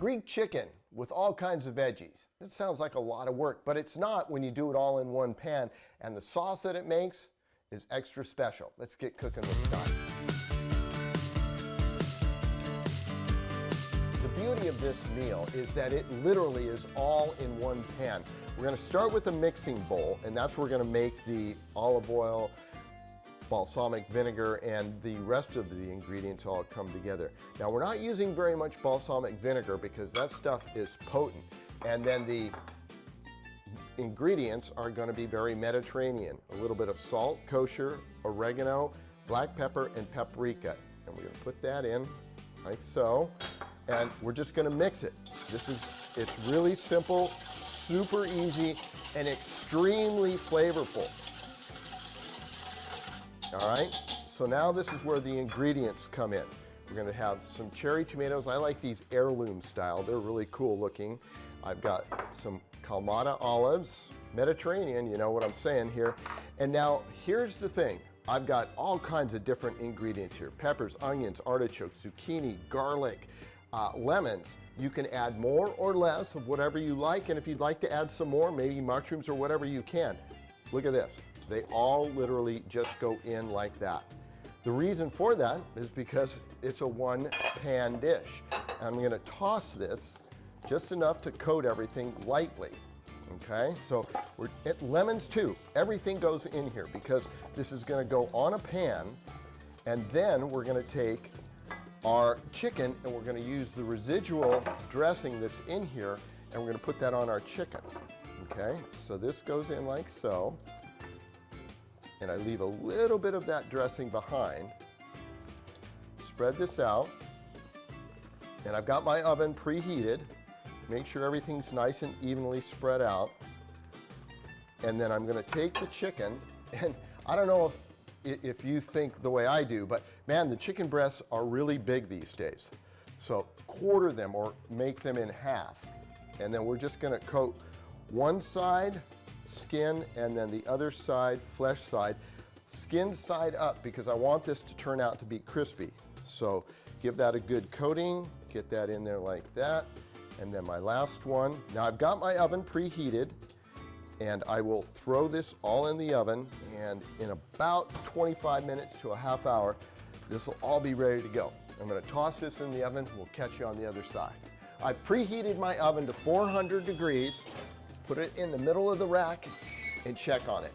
Greek chicken with all kinds of veggies. It sounds like a lot of work, but it's not when you do it all in one pan, and the sauce that it makes is extra special. Let's get cooking with Scott. The beauty of this meal is that it literally is all in one pan. We're going to start with a mixing bowl, and that's where we're going to make the olive oil, balsamic vinegar, and the rest of the ingredients all come together. Now, we're not using very much balsamic vinegar because that stuff is potent. And then the ingredients are going to be very Mediterranean. A little bit of salt, kosher, oregano, black pepper, and paprika. And we're going to put that in like so. And we're just going to mix it. It's really simple, super easy, and extremely flavorful. All right, so now this is where the ingredients come in. We're going to have some cherry tomatoes. I like these heirloom style. They're really cool looking. I've got some Kalamata olives, Mediterranean, you know what I'm saying here. And now here's the thing. I've got all kinds of different ingredients here. Peppers, onions, artichokes, zucchini, garlic, lemons. You can add more or less of whatever you like. And if you'd like to add some more, maybe mushrooms or whatever, you can. Look at this. They all literally just go in like that. The reason for that is because it's a one-pan dish. I'm going to toss this just enough to coat everything lightly. Okay, so lemons too. Everything goes in here because this is going to go on a pan, and then we're going to take our chicken and we're going to use the residual dressing that's in here, and we're going to put that on our chicken. Okay, so this goes in like so. And I leave a little bit of that dressing behind. Spread this out. And I've got my oven preheated. Make sure everything's nice and evenly spread out. And then I'm going to take the chicken, and I don't know if you think the way I do, but man, the chicken breasts are really big these days. So quarter them or make them in half. And then we're just going to coat one side skin, and then the other side, flesh side, skin side up, because I want this to turn out to be crispy. So give that a good coating, get that in there like that, and then my last one. Now I've got my oven preheated, and I will throw this all in the oven, and in about 25 minutes to a half hour, this will all be ready to go. I'm going to toss this in the oven, we'll catch you on the other side. I've preheated my oven to 400 degrees. Put it in the middle of the rack and check on it.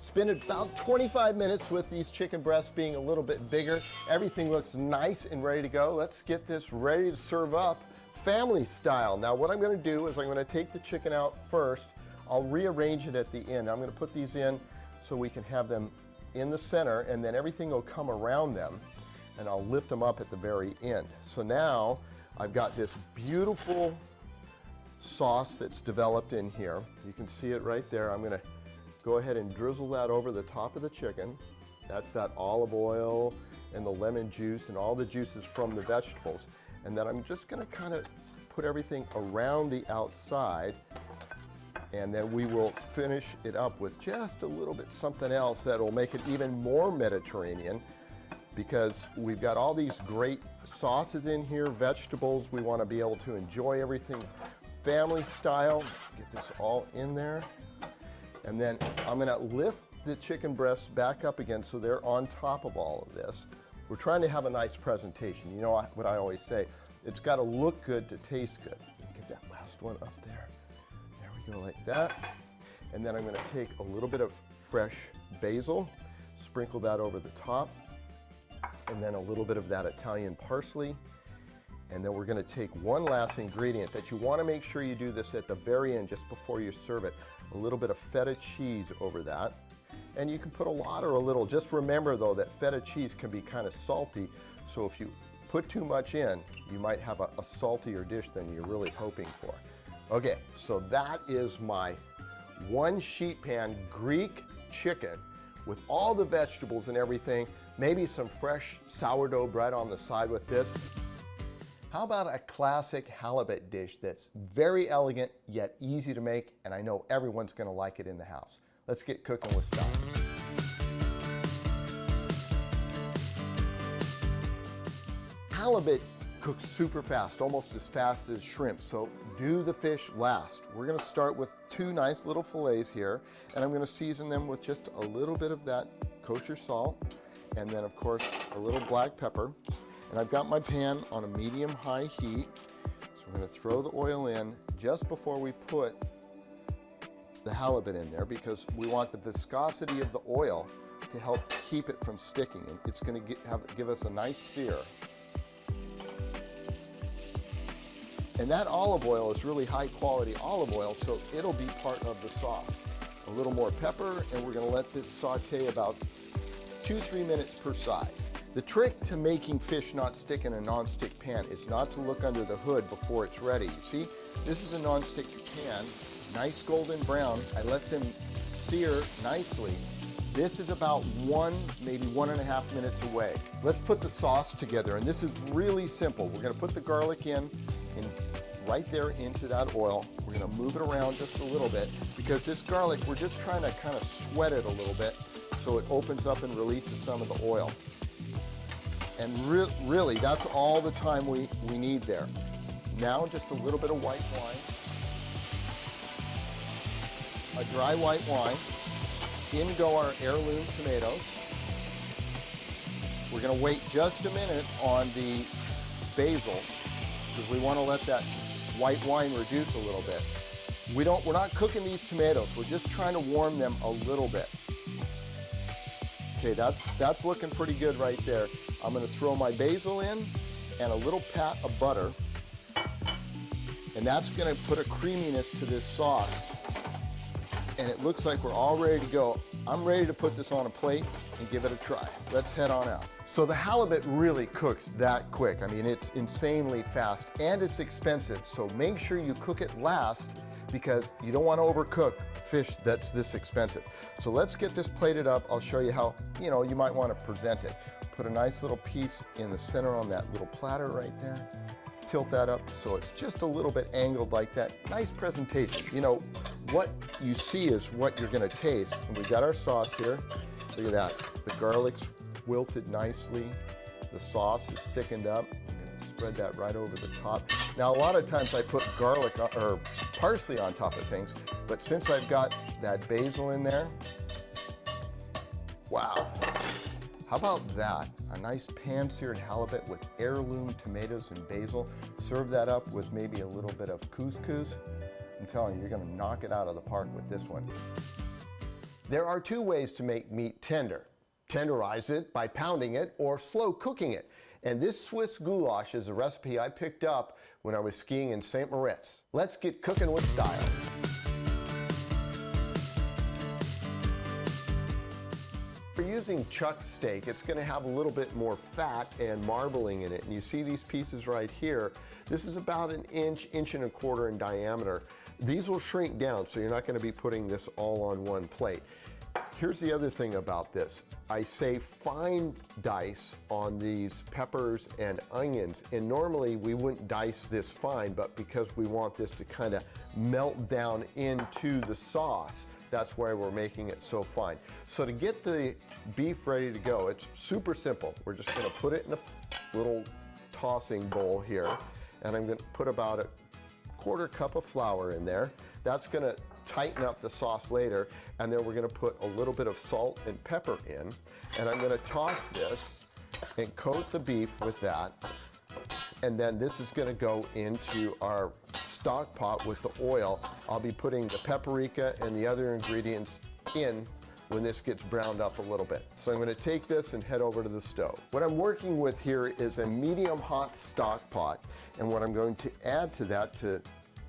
Spend about 25 minutes with these chicken breasts being a little bit bigger. Everything looks nice and ready to go. Let's get this ready to serve up family style. Now what I'm going to do is I'm going to take the chicken out first. I'll rearrange it at the end. I'm going to put these in so we can have them in the center, and then everything will come around them, and I'll lift them up at the very end. So now I've got this beautiful sauce that's developed in here. You can see it right there. I'm going to go ahead and drizzle that over the top of the chicken. That's that olive oil and the lemon juice and all the juices from the vegetables. And then I'm just going to kind of put everything around the outside, and then we will finish it up with just a little bit something else that will make it even more Mediterranean, because we've got all these great sauces in here, vegetables. We want to be able to enjoy everything family style. Get this all in there. And then I'm going to lift the chicken breasts back up again so they're on top of all of this. We're trying to have a nice presentation. You know what I always say, it's got to look good to taste good. Get that last one up there. There we go, like that. And then I'm going to take a little bit of fresh basil, sprinkle that over the top, and then a little bit of that Italian parsley. And then we're going to take one last ingredient that you want to make sure you do this at the very end, just before you serve it. A little bit of feta cheese over that. And you can put a lot or a little. Just remember though that feta cheese can be kind of salty. So if you put too much in, you might have a saltier dish than you're really hoping for. Okay, so that is my one sheet pan Greek chicken with all the vegetables and everything. Maybe some fresh sourdough bread on the side with this. How about a classic halibut dish that's very elegant yet easy to make, and I know everyone's going to like it in the house. Let's get cooking with style. Halibut cooks super fast, almost as fast as shrimp. So do the fish last. We're gonna start with 2 nice little fillets here, and I'm gonna season them with just a little bit of that kosher salt, and then of course a little black pepper. And I've got my pan on a medium-high heat. So we're gonna throw the oil in just before we put the halibut in there, because we want the viscosity of the oil to help keep it from sticking, and it's gonna give us a nice sear. And that olive oil is really high quality olive oil, so it'll be part of the sauce. A little more pepper, and we're gonna let this saute about 2-3 minutes per side. The trick to making fish not stick in a non-stick pan is not to look under the hood before it's ready. You see, this is a non-stick pan, nice golden brown. I let them sear nicely. This is about 1, maybe 1.5 minutes away. Let's put the sauce together, and this is really simple. We're gonna put the garlic in right there into that oil. We're gonna move it around just a little bit, because this garlic, we're just trying to kind of sweat it a little bit so it opens up and releases some of the oil. And really, that's all the time we need there. Now just a little bit of white wine, a dry white wine. In go our heirloom tomatoes. We're gonna wait just a minute on the basil, because we wanna let that white wine reduce a little bit. We're not cooking these tomatoes, we're just trying to warm them a little bit. Okay, that's looking pretty good right there. I'm gonna throw my basil in and a little pat of butter, and that's gonna put a creaminess to this sauce. And it looks like we're all ready to go. I'm ready to put this on a plate and give it a try. Let's head on out. So the halibut really cooks that quick. I mean, it's insanely fast, and it's expensive. So make sure you cook it last, because you don't want to overcook fish that's this expensive. So let's get this plated up. I'll show you how, you might want to present it. Put a nice little piece in the center on that little platter right there. Tilt that up so it's just a little bit angled like that. Nice presentation. What you see is what you're gonna taste. And we got our sauce here. Look at that. The garlic's wilted nicely. The sauce is thickened up. I'm gonna spread that right over the top. Now, a lot of times I put garlic or parsley on top of things, but since I've got that basil in there, wow. How about that? A nice pan-seared halibut with heirloom tomatoes and basil. Serve that up with maybe a little bit of couscous. I'm telling you, you're gonna knock it out of the park with this one. There are 2 ways to make meat tender. Tenderize it by pounding it or slow cooking it. And this Swiss goulash is a recipe I picked up when I was skiing in St. Moritz. Let's get cooking with style. If you're using chuck steak, it's going to have a little bit more fat and marbling in it. And you see these pieces right here. This is about 1 inch, 1.25 inches in diameter. These will shrink down, so you're not going to be putting this all on one plate. Here's the other thing about this. I say fine dice on these peppers and onions, and normally we wouldn't dice this fine, but because we want this to kind of melt down into the sauce, that's why we're making it so fine. So to get the beef ready to go, it's super simple. We're just gonna put it in a little tossing bowl here, and I'm gonna put about 1/4 cup of flour in there. That's gonna tighten up the sauce later, and then we're gonna put a little bit of salt and pepper in, and I'm gonna toss this and coat the beef with that, and then this is gonna go into our stock pot with the oil. I'll be putting the paprika and the other ingredients in when this gets browned up a little bit. So I'm gonna take this and head over to the stove. What I'm working with here is a medium hot stock pot, and what I'm going to add to that to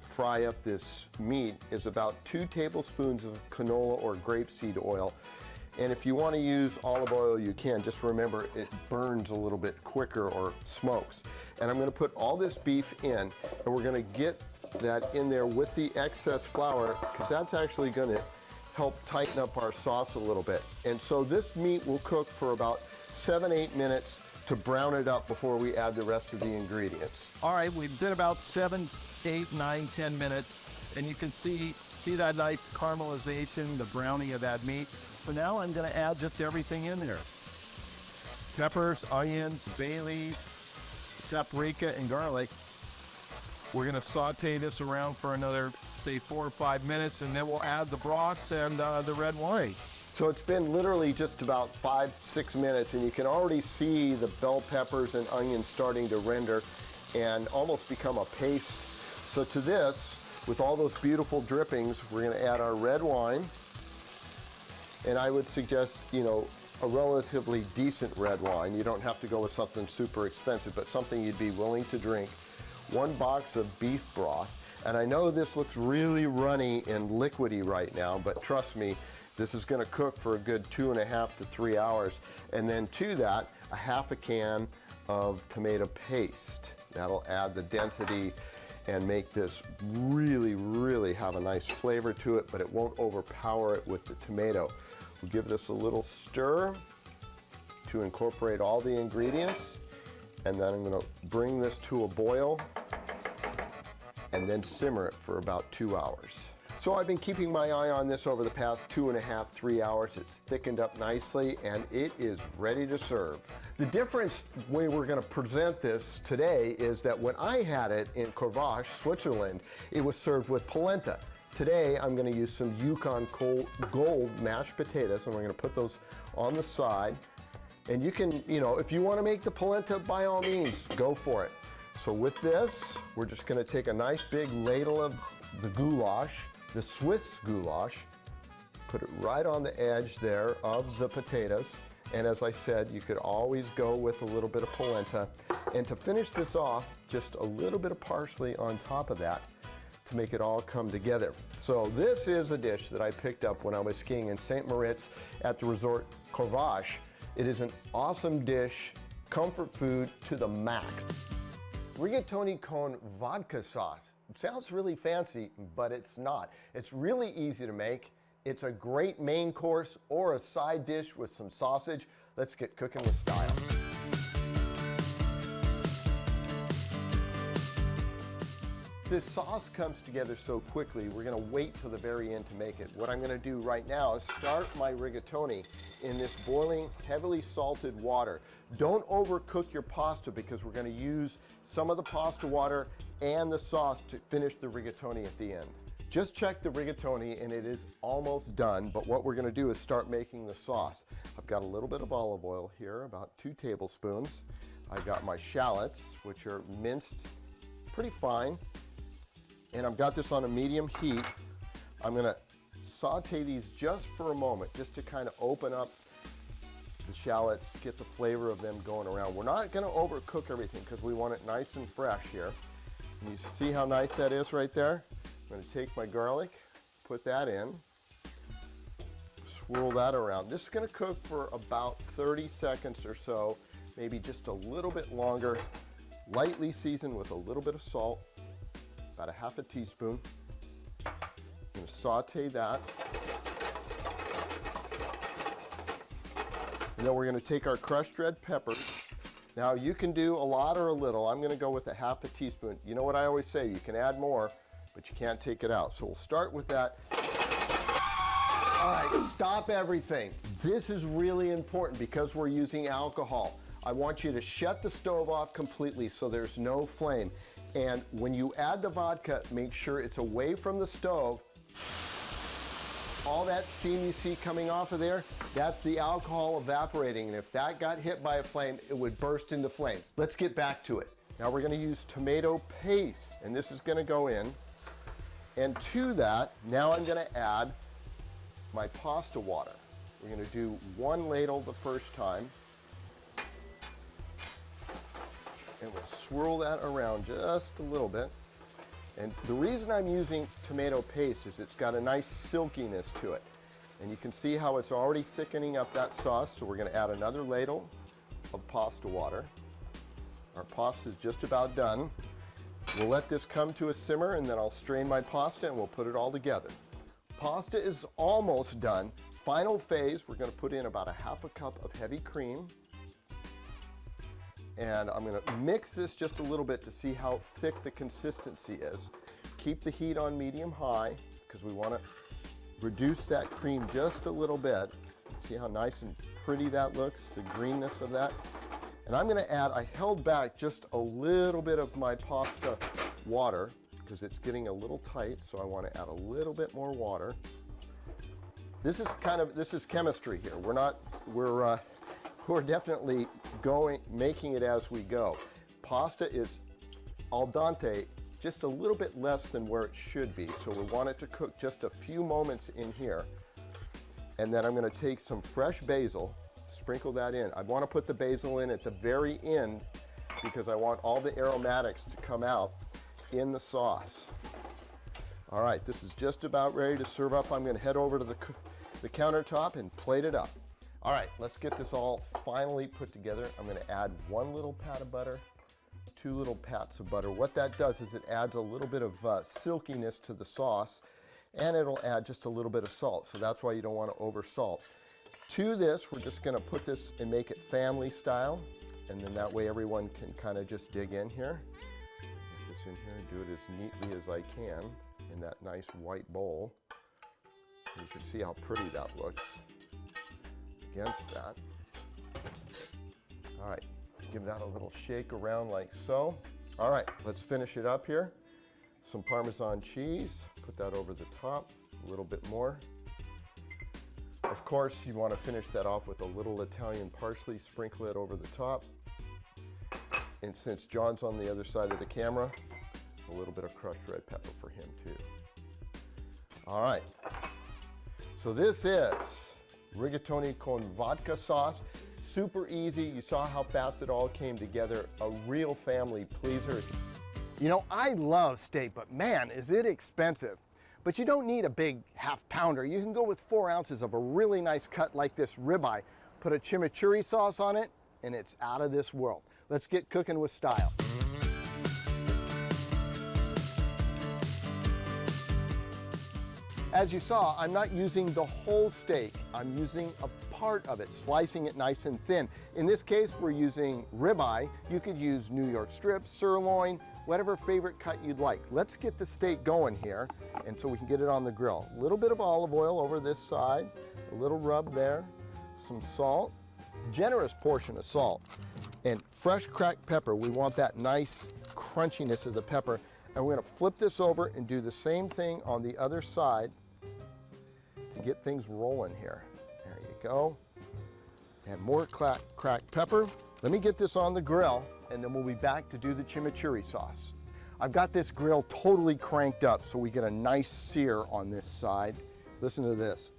fry up this meat is about 2 tablespoons of canola or grapeseed oil. And if you want to use olive oil, you can. Just remember, it burns a little bit quicker or smokes. And I'm going to put all this beef in, and we're going to get that in there with the excess flour, because that's actually going to help tighten up our sauce a little bit. And so this meat will cook for about 7-8 minutes to brown it up before we add the rest of the ingredients. All right, we did about 7, 8, 9, 10 minutes, and you can see that nice caramelization, the browning of that meat. So now I'm going to add just everything in there. Peppers, onions, bay leaf, paprika and garlic. We're gonna saute this around for another, say, 4 or 5 minutes, and then we'll add the broths and the red wine. So it's been literally just about 5-6 minutes, and you can already see the bell peppers and onions starting to render and almost become a paste. So to this, with all those beautiful drippings, we're gonna add our red wine. And I would suggest, you know, a relatively decent red wine. You don't have to go with something super expensive, but something you'd be willing to drink. 1 box of beef broth. And I know this looks really runny and liquidy right now, but trust me, this is gonna cook for a good 2.5 to 3 hours. And then to that, a half a can of tomato paste. That'll add the density and make this really, really have a nice flavor to it, but it won't overpower it with the tomato. We'll give this a little stir to incorporate all the ingredients, and then I'm gonna bring this to a boil and then simmer it for about 2 hours. So I've been keeping my eye on this over the past 2.5, 3 hours. It's thickened up nicely and it is ready to serve. The difference way we're gonna present this today is that when I had it in Corvache, Switzerland, it was served with polenta. Today, I'm gonna use some Yukon Gold mashed potatoes, and we're gonna put those on the side. And you can, you know, if you wanna make the polenta, by all means, go for it. So with this, we're just gonna take a nice big ladle of the goulash, the Swiss goulash, put it right on the edge there of the potatoes. And as I said, you could always go with a little bit of polenta. And to finish this off, just a little bit of parsley on top of that to make it all come together. So this is a dish that I picked up when I was skiing in St. Moritz at the resort Corvache. It is an awesome dish, comfort food to the max. Rigatoni con vodka sauce. It sounds really fancy, but it's not. It's really easy to make. It's a great main course or a side dish with some sausage. Let's get cooking with style. This sauce comes together so quickly, we're gonna wait till the very end to make it. What I'm gonna do right now is start my rigatoni in this boiling, heavily salted water. Don't overcook your pasta because we're gonna use some of the pasta water and the sauce to finish the rigatoni at the end. Just check the rigatoni and it is almost done, but what we're gonna do is start making the sauce. I've got a little bit of olive oil here, about 2 tablespoons. I've got my shallots, which are minced pretty fine. And I've got this on a medium heat. I'm gonna saute these just for a moment, just to kind of open up the shallots, get the flavor of them going around. We're not gonna overcook everything because we want it nice and fresh here. And you see how nice that is right there? I'm gonna take my garlic, put that in, swirl that around. This is gonna cook for about 30 seconds or so, maybe just a little bit longer, lightly seasoned with a little bit of salt, about a half a teaspoon. I'm gonna saute that. And then we're gonna take our crushed red peppers. Now you can do a lot or a little. I'm gonna go with a half a teaspoon. You know what I always say, you can add more, but you can't take it out. So we'll start with that. All right, stop everything. This is really important because we're using alcohol. I want you to shut the stove off completely so there's no flame. And when you add the vodka, make sure it's away from the stove. All that steam you see coming off of there, that's the alcohol evaporating. And if that got hit by a flame, it would burst into flames. Let's get back to it. Now we're gonna use tomato paste, and this is gonna go in. And to that, now I'm gonna add my pasta water. We're gonna do 1 ladle the first time. And we'll swirl that around just a little bit. And the reason I'm using tomato paste is it's got a nice silkiness to it. And you can see how it's already thickening up that sauce, so we're gonna add another ladle of pasta water. Our pasta is just about done. We'll let this come to a simmer and then I'll strain my pasta and we'll put it all together. Pasta is almost done. Final phase, we're gonna put in about a half a cup of heavy cream. And I'm gonna mix this just a little bit to see how thick the consistency is. Keep the heat on medium-high because we wanna reduce that cream just a little bit. See how nice and pretty that looks, the greenness of that. And I'm gonna add, I held back just a little bit of my pasta water because it's getting a little tight, so I wanna add a little bit more water. This is chemistry here. We're definitely making it as we go. Pasta is al dente, just a little bit less than where it should be. So we want it to cook just a few moments in here. And then I'm gonna take some fresh basil, sprinkle that in. I wanna put the basil in at the very end because I want all the aromatics to come out in the sauce. All right, this is just about ready to serve up. I'm gonna head over to the countertop and plate it up. All right, let's get this all finally put together. I'm gonna add 1 little pat of butter, 2 little pats of butter. What that does is it adds a little bit of silkiness to the sauce, and it'll add just a little bit of salt. So that's why you don't want to over salt. To this, we're just gonna put this and make it family style. And then that way everyone can kind of just dig in here. Get this in here and do it as neatly as I can in that nice white bowl. You can see how pretty that looks against that. All right, give that a little shake around like so. All right, let's finish it up here. Some Parmesan cheese, put that over the top, a little bit more. Of course, you want to finish that off with a little Italian parsley, sprinkle it over the top. And since John's on the other side of the camera, a little bit of crushed red pepper for him too. All right, so this is rigatoni con vodka sauce. Super easy. You saw how fast it all came together. A real family pleaser. You know, I love steak, but man, is it expensive. But you don't need a big half pounder. You can go with 4 ounces of a really nice cut like this ribeye. Put a chimichurri sauce on it, and it's out of this world. Let's get cooking with style. As you saw, I'm not using the whole steak. I'm using a part of it, slicing it nice and thin. In this case, we're using ribeye. You could use New York strips, sirloin, whatever favorite cut you'd like. Let's get the steak going here, and so we can get it on the grill. A little bit of olive oil over this side, a little rub there, some salt, generous portion of salt, and fresh cracked pepper. We want that nice crunchiness of the pepper. And we're gonna flip this over and do the same thing on the other side to get things rolling here. There you go. And more cracked pepper. Let me get this on the grill, and then we'll be back to do the chimichurri sauce. I've got this grill totally cranked up so we get a nice sear on this side. Listen to this.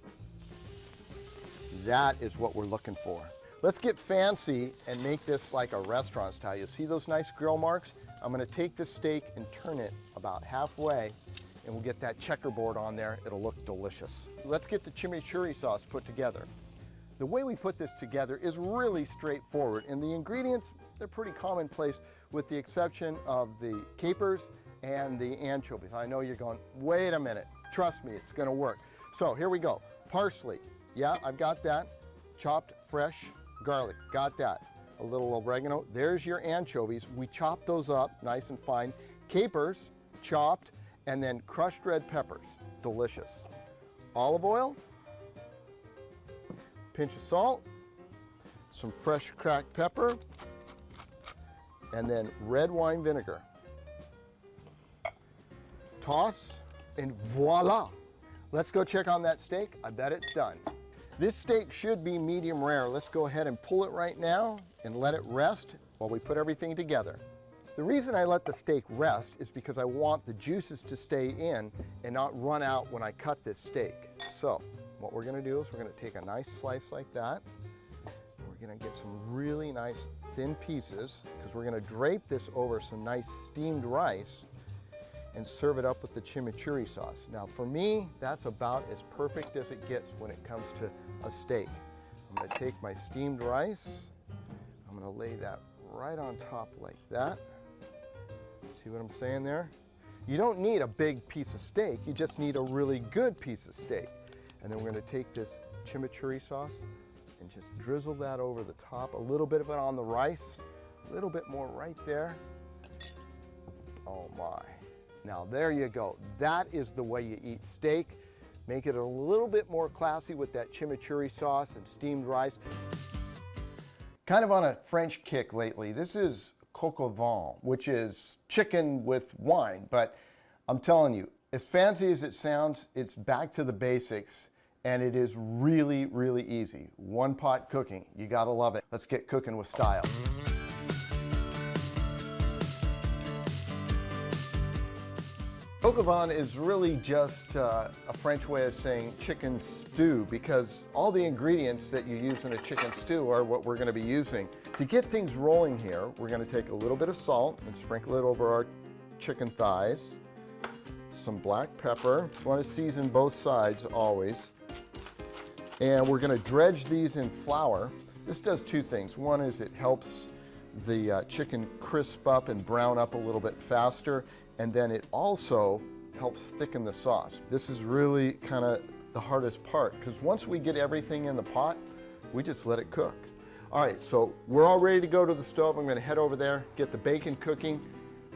That is what we're looking for. Let's get fancy and make this like a restaurant style. You see those nice grill marks? I'm gonna take this steak and turn it about halfway, and we'll get that checkerboard on there. It'll look delicious. Let's get the chimichurri sauce put together. The way we put this together is really straightforward, and the ingredients, they're pretty commonplace with the exception of the capers and the anchovies. I know you're going, wait a minute, trust me, it's gonna work. So here we go. Parsley, yeah, I've got that. Chopped fresh garlic, got that. A little oregano, there's your anchovies. We chop those up nice and fine. Capers, chopped, and then crushed red peppers, delicious. Olive oil, pinch of salt, some fresh cracked pepper, and then red wine vinegar. Toss, and voila. Let's go check on that steak. I bet it's done. This steak should be medium rare. Let's go ahead and pull it right now and let it rest while we put everything together. The reason I let the steak rest is because I want the juices to stay in and not run out when I cut this steak. So what we're gonna do is we're gonna take a nice slice like that. We're gonna get some really nice thin pieces because we're gonna drape this over some nice steamed rice and serve it up with the chimichurri sauce. Now for me, that's about as perfect as it gets when it comes to a steak. I'm gonna take my steamed rice, I'm gonna lay that right on top like that. See what I'm saying there? You don't need a big piece of steak, you just need a really good piece of steak. And then we're gonna take this chimichurri sauce and just drizzle that over the top, a little bit of it on the rice, a little bit more right there. Oh my. Now there you go. That is the way you eat steak. Make it a little bit more classy with that chimichurri sauce and steamed rice. Kind of on a French kick lately. This is coq au vin, which is chicken with wine, but I'm telling you, as fancy as it sounds, it's back to the basics, and it is really, really easy. One pot cooking. You gotta love it. Let's get cooking with style. Coq au vin is really just a French way of saying chicken stew, because all the ingredients that you use in a chicken stew are what we're going to be using. To get things rolling here, we're going to take a little bit of salt and sprinkle it over our chicken thighs. Some black pepper. You want to season both sides always. And we're going to dredge these in flour. This does two things. One is it helps the chicken crisp up and brown up a little bit faster, and then it also helps thicken the sauce. This is really kind of the hardest part, because once we get everything in the pot, we just let it cook. All right, so we're all ready to go to the stove. I'm going to head over there, get the bacon cooking.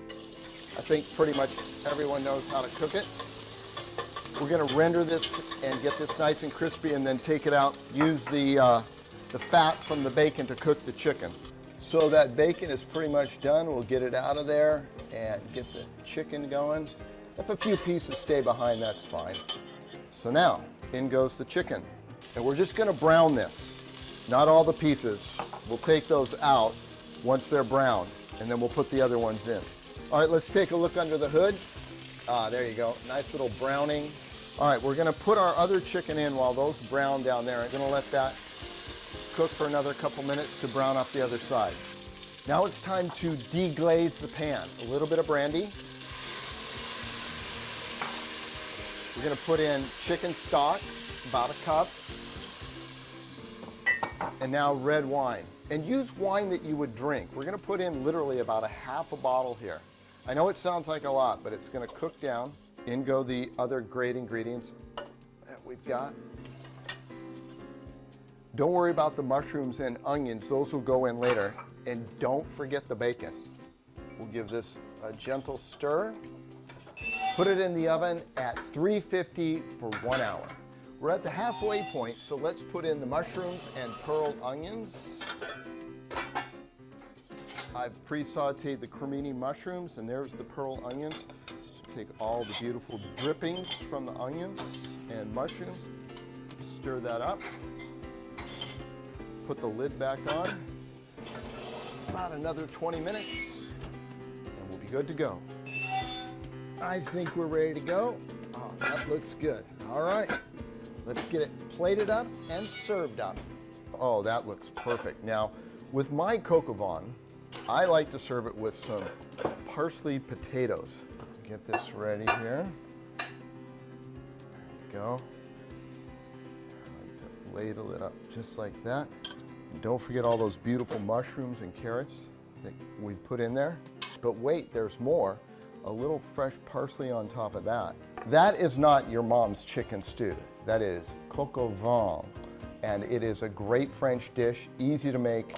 I think pretty much everyone knows how to cook it. We're going to render this and get this nice and crispy, and then take it out. Use the fat from the bacon to cook the chicken. So that bacon is pretty much done. We'll get it out of there and get the chicken going. If a few pieces stay behind, that's fine. So now, in goes the chicken. And we're just gonna brown this, not all the pieces. We'll take those out once they're browned, and then we'll put the other ones in. All right, let's take a look under the hood. There you go, nice little browning. All right, we're gonna put our other chicken in while those brown down there. I'm gonna let that cook for another couple minutes to brown up the other side. Now it's time to deglaze the pan. A little bit of brandy. We're going to put in chicken stock, about a cup. And now red wine. And use wine that you would drink. We're going to put in literally about a half a bottle here. I know it sounds like a lot, but it's going to cook down. In go the other great ingredients that we've got. Don't worry about the mushrooms and onions. Those will go in later. And don't forget the bacon. We'll give this a gentle stir. Put it in the oven at 350 for 1 hour. We're at the halfway point, so let's put in the mushrooms and pearled onions. I've pre-sauteed the cremini mushrooms, and there's the pearl onions. Take all the beautiful drippings from the onions and mushrooms. Stir that up. Put the lid back on. About another 20 minutes, and we'll be good to go. I think we're ready to go. Oh, that looks good. All right, let's get it plated up and served up. Oh, that looks perfect. Now, with my coq au vin, I like to serve it with some parsley potatoes. Get this ready here. There you go. I like to ladle it up just like that. And don't forget all those beautiful mushrooms and carrots that we put in there. But wait, there's more. A little fresh parsley on top of that. That is not your mom's chicken stew. That is coq au vin. And it is a great French dish, easy to make.